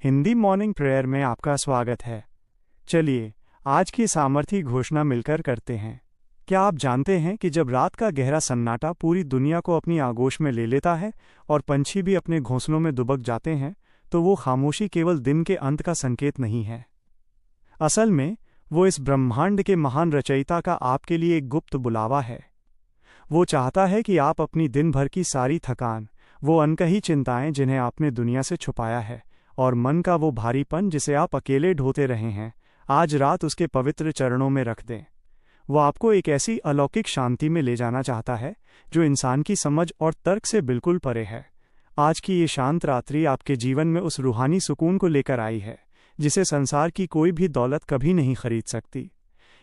Hindi morning prayer में आपका स्वागत है। चलिए आज की सामर्थी घोषणा मिलकर करते हैं। क्या आप जानते हैं कि जब रात का गहरा सन्नाटा पूरी दुनिया को अपनी आगोश में ले लेता है और पंछी भी अपने घोंसलों में दुबक जाते हैं, तो वो खामोशी केवल दिन के अंत का संकेत नहीं है। असल में वो इस ब्रह्मांड के महान रचयिता का आपके लिए एक गुप्त बुलावा है। वो चाहता है कि आप अपनी दिन भर की सारी थकान, वो अनकही चिंताएं जिन्हें आपने दुनिया से छुपाया है, और मन का वो भारीपन जिसे आप अकेले ढोते रहे हैं, आज रात उसके पवित्र चरणों में रख दें। वो आपको एक ऐसी अलौकिक शांति में ले जाना चाहता है जो इंसान की समझ और तर्क से बिल्कुल परे है। आज की ये शांत रात्रि आपके जीवन में उस रूहानी सुकून को लेकर आई है जिसे संसार की कोई भी दौलत कभी नहीं खरीद सकती।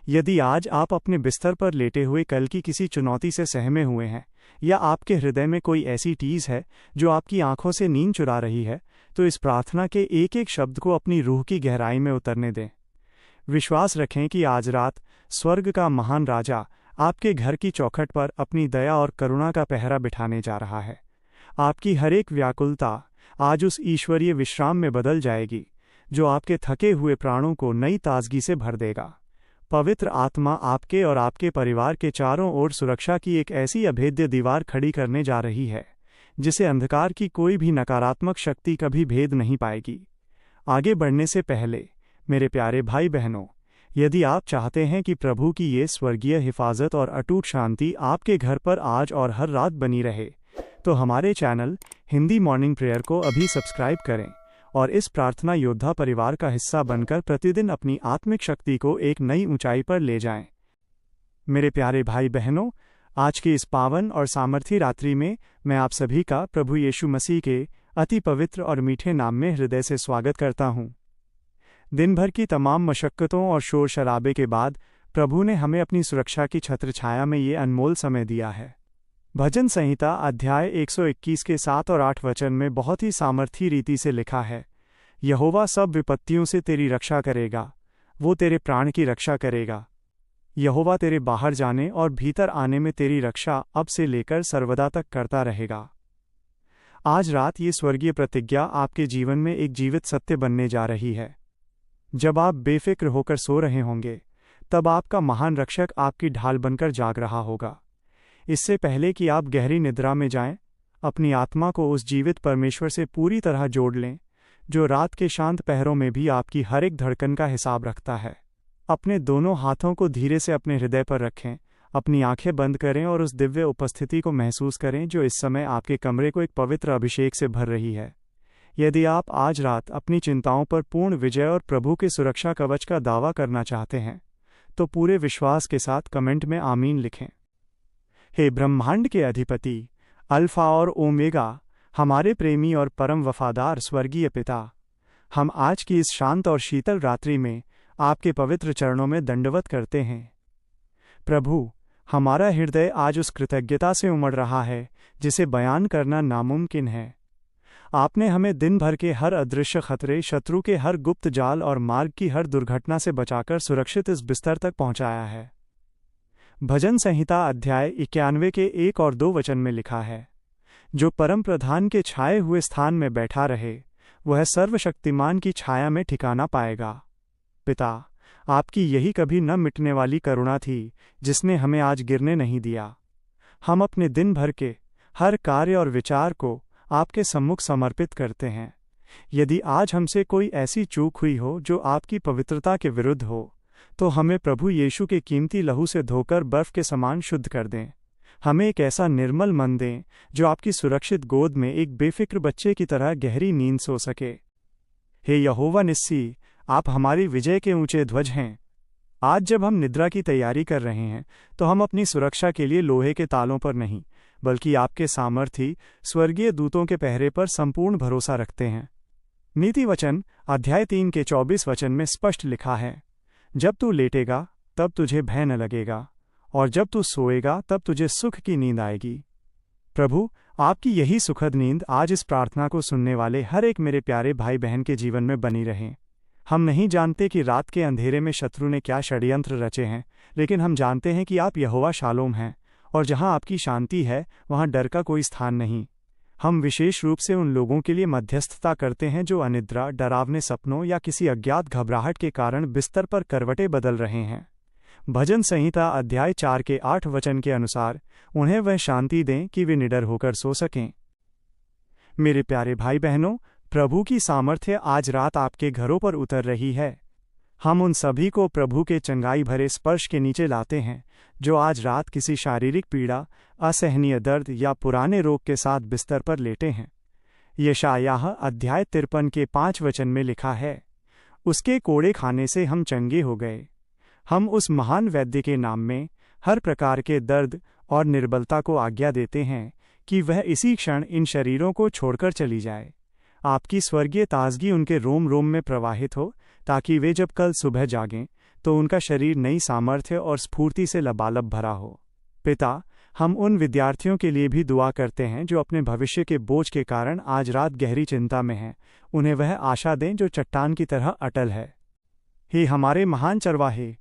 यदि आज आप अपने बिस्तर पर लेटे हुए कल की किसी चुनौती से सहमे हुए हैं, या आपके हृदय में कोई ऐसी टीस है जो आपकी आंखों से नींद चुरा रही है, तो इस प्रार्थना के एक एक शब्द को अपनी रूह की गहराई में उतरने दें। विश्वास रखें कि आज रात स्वर्ग का महान राजा आपके घर की चौखट पर अपनी दया और करुणा का पहरा बिठाने जा रहा है। आपकी हर एक व्याकुलता आज उस ईश्वरीय विश्राम में बदल जाएगी जो आपके थके हुए प्राणों को नई ताजगी से भर देगा। पवित्र आत्मा आपके और आपके परिवार के चारों ओर सुरक्षा की एक ऐसी अभेद्य दीवार खड़ी करने जा रही है जिसे अंधकार की कोई भी नकारात्मक शक्ति कभी भेद नहीं पाएगी। आगे बढ़ने से पहले मेरे प्यारे भाई बहनों, यदि आप चाहते हैं कि प्रभु की ये स्वर्गीय हिफाजत और अटूट शांति आपके घर पर आज और हर रात बनी रहे, तो हमारे चैनल हिंदी मॉर्निंग प्रेयर को अभी सब्सक्राइब करें और इस प्रार्थना योद्धा परिवार का हिस्सा बनकर प्रतिदिन अपनी आत्मिक शक्ति को एक नई ऊंचाई पर ले जाएं। मेरे प्यारे भाई बहनों, आज की इस पावन और सामर्थी रात्रि में मैं आप सभी का प्रभु यीशु मसीह के अति पवित्र और मीठे नाम में हृदय से स्वागत करता हूँ। दिन भर की तमाम मशक्कतों और शोर शराबे के बाद प्रभु ने हमें अपनी सुरक्षा की छत्रछाया में ये अनमोल समय दिया है। भजन संहिता अध्याय 121 के 7 और 8 वचन में बहुत ही सामर्थी रीति से लिखा है, यहोवा सब विपत्तियों से तेरी रक्षा करेगा, वो तेरे प्राण की रक्षा करेगा। यहोवा तेरे बाहर जाने और भीतर आने में तेरी रक्षा अब से लेकर सर्वदा तक करता रहेगा। आज रात ये स्वर्गीय प्रतिज्ञा आपके जीवन में एक जीवित सत्य बनने जा रही है। जब आप बेफिक्र होकर सो रहे होंगे, तब आपका महान रक्षक आपकी ढाल बनकर जाग रहा होगा। इससे पहले कि आप गहरी निद्रा में जाएं, अपनी आत्मा को उस जीवित परमेश्वर से पूरी तरह जोड़ लें जो रात के शांत पहरों में भी आपकी हर एक धड़कन का हिसाब रखता है। अपने दोनों हाथों को धीरे से अपने हृदय पर रखें, अपनी आंखें बंद करें और उस दिव्य उपस्थिति को महसूस करें जो इस समय आपके कमरे को एक पवित्र अभिषेक से भर रही है। यदि आप आज रात अपनी चिंताओं पर पूर्ण विजय और प्रभु के सुरक्षा कवच का दावा करना चाहते हैं, तो पूरे विश्वास के साथ कमेंट में आमीन लिखें। हे ब्रह्मांड के अधिपति, अल्फा और ओमेगा, हमारे प्रेमी और परम वफादार स्वर्गीय पिता, हम आज की इस शांत और शीतल रात्रि में आपके पवित्र चरणों में दंडवत करते हैं। प्रभु, हमारा हृदय आज उस कृतज्ञता से उमड़ रहा है जिसे बयान करना नामुमकिन है। आपने हमें दिन भर के हर अदृश्य खतरे, शत्रु के हर गुप्त जाल और मार्ग की हर दुर्घटना से बचाकर सुरक्षित इस बिस्तर तक पहुंचाया है। भजन संहिता अध्याय 91 के 1 और 2 वचन में लिखा है, जो परम प्रधान के छाए हुए स्थान में बैठा रहे, वह सर्वशक्तिमान की छाया में ठिकाना पाएगा। पिता, आपकी यही कभी न मिटने वाली करुणा थी जिसने हमें आज गिरने नहीं दिया। हम अपने दिन भर के हर कार्य और विचार को आपके सम्मुख समर्पित करते हैं। यदि आज हमसे कोई ऐसी चूक हुई हो जो आपकी पवित्रता के विरुद्ध हो, तो हमें प्रभु यीशु के कीमती लहू से धोकर बर्फ के समान शुद्ध कर दें। हमें एक ऐसा निर्मल मन दें जो आपकी सुरक्षित गोद में एक बेफिक्र बच्चे की तरह गहरी नींद सो सके। हे यहोवा निस्सी, आप हमारी विजय के ऊंचे ध्वज हैं। आज जब हम निद्रा की तैयारी कर रहे हैं, तो हम अपनी सुरक्षा के लिए लोहे के तालों पर नहीं, बल्कि आपके सामर्थी स्वर्गीय दूतों के पहरे पर संपूर्ण भरोसा रखते हैं। नीति वचन अध्याय 3 के 24 वचन में स्पष्ट लिखा है, जब तू लेटेगा तब तुझे भय न लगेगा, और जब तू सोएगा तब तुझे सुख की नींद आएगी। प्रभु, आपकी यही सुखद नींद आज इस प्रार्थना को सुनने वाले हर एक मेरे प्यारे भाई बहन के जीवन में बनी रहे। हम नहीं जानते कि रात के अंधेरे में शत्रु ने क्या षड्यंत्र रचे हैं, लेकिन हम जानते हैं कि आप यहोवा शालोम हैं, और जहां आपकी शांति है वहां डर का कोई स्थान नहीं। हम विशेष रूप से उन लोगों के लिए मध्यस्थता करते हैं जो अनिद्रा, डरावने सपनों या किसी अज्ञात घबराहट के कारण बिस्तर पर करवटें बदल रहे हैं। भजन संहिता अध्याय 4 के 8 वचन के अनुसार उन्हें वह शांति दें कि वे निडर होकर सो सकें। मेरे प्यारे भाई बहनों, प्रभु की सामर्थ्य आज रात आपके घरों पर उतर रही है। हम उन सभी को प्रभु के चंगाई भरे स्पर्श के नीचे लाते हैं जो आज रात किसी शारीरिक पीड़ा, असहनीय दर्द या पुराने रोग के साथ बिस्तर पर लेटे हैं। यशायाह अध्याय 53 के 5 वचन में लिखा है, उसके कोड़े खाने से हम चंगे हो गए। हम उस महान वैद्य के नाम में हर प्रकार के दर्द और निर्बलता को आज्ञा देते हैं कि वह इसी क्षण इन शरीरों को छोड़कर चली जाए। आपकी स्वर्गीय ताजगी उनके रोम रोम में प्रवाहित हो, ताकि वे जब कल सुबह जागें तो उनका शरीर नई सामर्थ्य और स्फूर्ति से लबालब भरा हो। पिता, हम उन विद्यार्थियों के लिए भी दुआ करते हैं जो अपने भविष्य के बोझ के कारण आज रात गहरी चिंता में हैं। उन्हें वह आशा दें जो चट्टान की तरह अटल है। हे हमारे महान चरवाहे,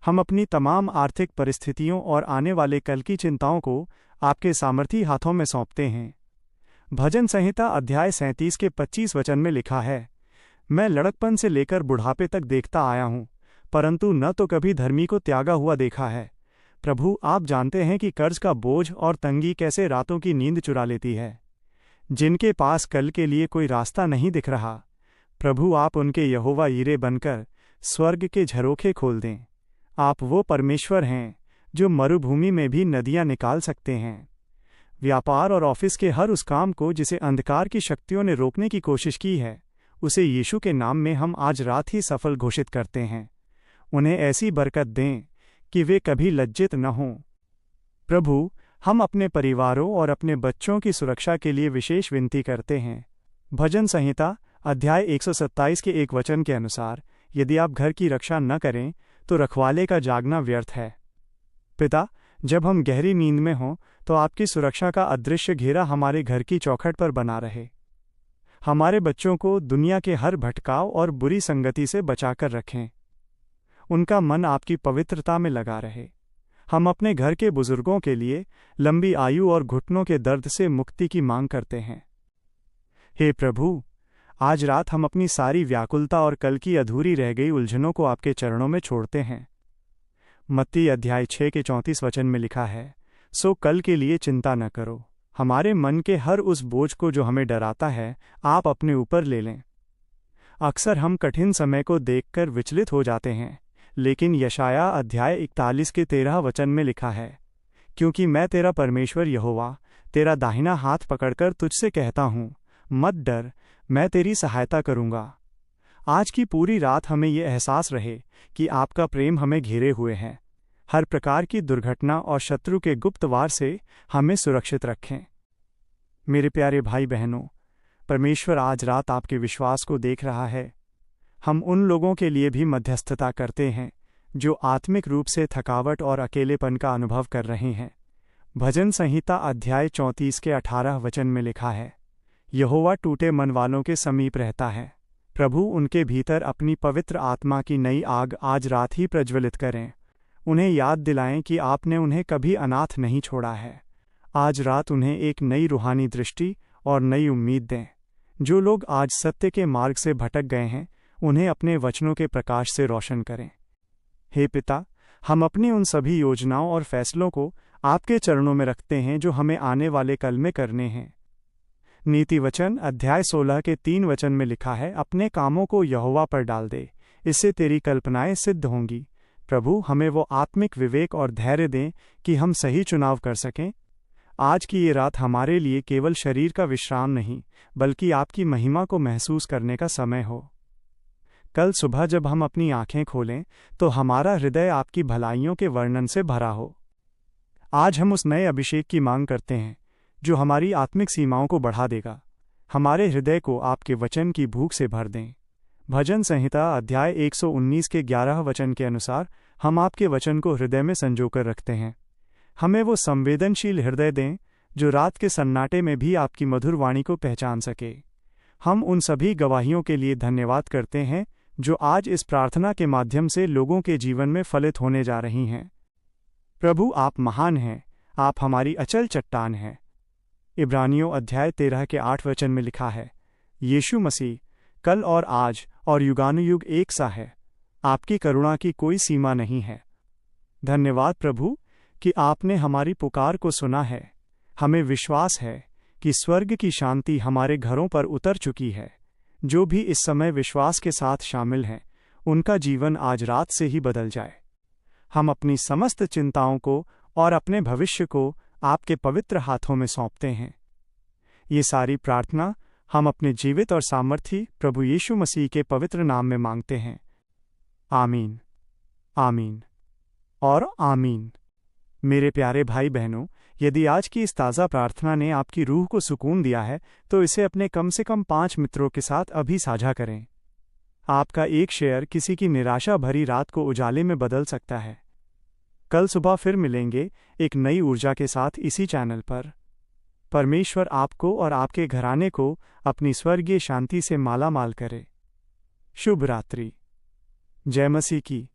हम अपनी तमाम आर्थिक परिस्थितियों और आने वाले कल की चिंताओं को आपके सामर्थी हाथों में सौंपते हैं। भजन संहिता अध्याय 37 के 25 वचन में लिखा है, मैं लड़कपन से लेकर बुढ़ापे तक देखता आया हूँ, परंतु न तो कभी धर्मी को त्यागा हुआ देखा है। प्रभु, आप जानते हैं कि कर्ज का बोझ और तंगी कैसे रातों की नींद चुरा लेती है। जिनके पास कल के लिए कोई रास्ता नहीं दिख रहा, प्रभु आप उनके यहोवा यीरे बनकर स्वर्ग के झरोखे खोल दें। आप वो परमेश्वर हैं जो मरुभूमि में भी नदियां निकाल सकते हैं। व्यापार और ऑफिस के हर उस काम को जिसे अंधकार की शक्तियों ने रोकने की कोशिश की है, उसे यीशु के नाम में हम आज रात ही सफल घोषित करते हैं। उन्हें ऐसी बरकत दें कि वे कभी लज्जित न हों। प्रभु, हम अपने परिवारों और अपने बच्चों की सुरक्षा के लिए विशेष विनती करते हैं। भजन संहिता अध्याय 127 के 1 वचन के अनुसार, यदि आप घर की रक्षा न करें तो रखवाले का जागना व्यर्थ है। पिता, जब हम गहरी नींद में हों तो आपकी सुरक्षा का अदृश्य घेरा हमारे घर की चौखट पर बना रहे। हमारे बच्चों को दुनिया के हर भटकाव और बुरी संगति से बचाकर रखें। उनका मन आपकी पवित्रता में लगा रहे। हम अपने घर के बुजुर्गों के लिए लंबी आयु और घुटनों के दर्द से मुक्ति की मांग करते हैं। हे प्रभु, आज रात हम अपनी सारी व्याकुलता और कल की अधूरी रह गई उलझनों को आपके चरणों में छोड़ते हैं। मत्ती अध्याय 6 के 34 वचन में लिखा है, सो कल के लिए चिंता न करो। हमारे मन के हर उस बोझ को जो हमें डराता है, आप अपने ऊपर ले लें। अक्सर हम कठिन समय को देखकर विचलित हो जाते हैं, लेकिन यशाया अध्याय 41 के 13 वचन में लिखा है, क्योंकि मैं तेरा परमेश्वर यहोवा तेरा दाहिना हाथ पकड़कर तुझसे कहता हूँ, मत डर, मैं तेरी सहायता करूँगा। आज की पूरी रात हमें ये एहसास रहे कि आपका प्रेम हमें घेरे हुए है। हर प्रकार की दुर्घटना और शत्रु के गुप्त वार से हमें सुरक्षित रखें। मेरे प्यारे भाई बहनों, परमेश्वर आज रात आपके विश्वास को देख रहा है। हम उन लोगों के लिए भी मध्यस्थता करते हैं जो आत्मिक रूप से थकावट और अकेलेपन का अनुभव कर रहे हैं। भजन संहिता अध्याय 34 के 18 वचन में लिखा है, यहोवा टूटे मन वालों के समीप रहता है। प्रभु उनके भीतर अपनी पवित्र आत्मा की नई आग आज रात ही प्रज्वलित करें। उन्हें याद दिलाएं कि आपने उन्हें कभी अनाथ नहीं छोड़ा है। आज रात उन्हें एक नई रूहानी दृष्टि और नई उम्मीद दें। जो लोग आज सत्य के मार्ग से भटक गए हैं, उन्हें अपने वचनों के प्रकाश से रोशन करें। हे पिता, हम अपनी उन सभी योजनाओं और फैसलों को आपके चरणों में रखते हैं जो हमें आने वाले कल में करने हैं। नीति वचन अध्याय 16 के 3 वचन में लिखा है, अपने कामों को यहोवा पर डाल दे, इससे तेरी कल्पनाएं सिद्ध होंगी। प्रभु हमें वो आत्मिक विवेक और धैर्य दें कि हम सही चुनाव कर सकें। आज की ये रात हमारे लिए केवल शरीर का विश्राम नहीं, बल्कि आपकी महिमा को महसूस करने का समय हो। कल सुबह जब हम अपनी आंखें खोलें तो हमारा हृदय आपकी भलाइयों के वर्णन से भरा हो। आज हम उस नए अभिषेक की मांग करते हैं जो हमारी आत्मिक सीमाओं को बढ़ा देगा। हमारे हृदय को आपके वचन की भूख से भर दें। भजन संहिता अध्याय 119 के 11 वचन के अनुसार, हम आपके वचन को हृदय में संजोकर रखते हैं। हमें वो संवेदनशील हृदय दें जो रात के सन्नाटे में भी आपकी मधुर वाणी को पहचान सके। हम उन सभी गवाहियों के लिए धन्यवाद करते हैं जो आज इस प्रार्थना के माध्यम से लोगों के जीवन में फलित होने जा रही हैं। प्रभु आप महान हैं, आप हमारी अचल चट्टान हैं। इब्रानियों अध्याय 13 के 8 वचन में लिखा है, यीशु मसीह कल और आज और युगानुयुग एक सा है। आपकी करुणा की कोई सीमा नहीं है। धन्यवाद प्रभु कि आपने हमारी पुकार को सुना है। हमें विश्वास है कि स्वर्ग की शांति हमारे घरों पर उतर चुकी है। जो भी इस समय विश्वास के साथ शामिल हैं, उनका जीवन आज रात से ही बदल जाए। हम अपनी समस्त चिंताओं को और अपने भविष्य को आपके पवित्र हाथों में सौंपते हैं। ये सारी प्रार्थना हम अपने जीवित और सामर्थी प्रभु यीशु मसीह के पवित्र नाम में मांगते हैं। आमीन, आमीन और आमीन। मेरे प्यारे भाई बहनों, यदि आज की इस ताज़ा प्रार्थना ने आपकी रूह को सुकून दिया है, तो इसे अपने कम से कम 5 मित्रों के साथ अभी साझा करें। आपका एक शेयर किसी की निराशा भरी रात को उजाले में बदल सकता है। कल सुबह फिर मिलेंगे एक नई ऊर्जा के साथ इसी चैनल पर। परमेश्वर आपको और आपके घराने को अपनी स्वर्गीय शांति से माला माल करे। शुभ रात्रि। जय मसीह की।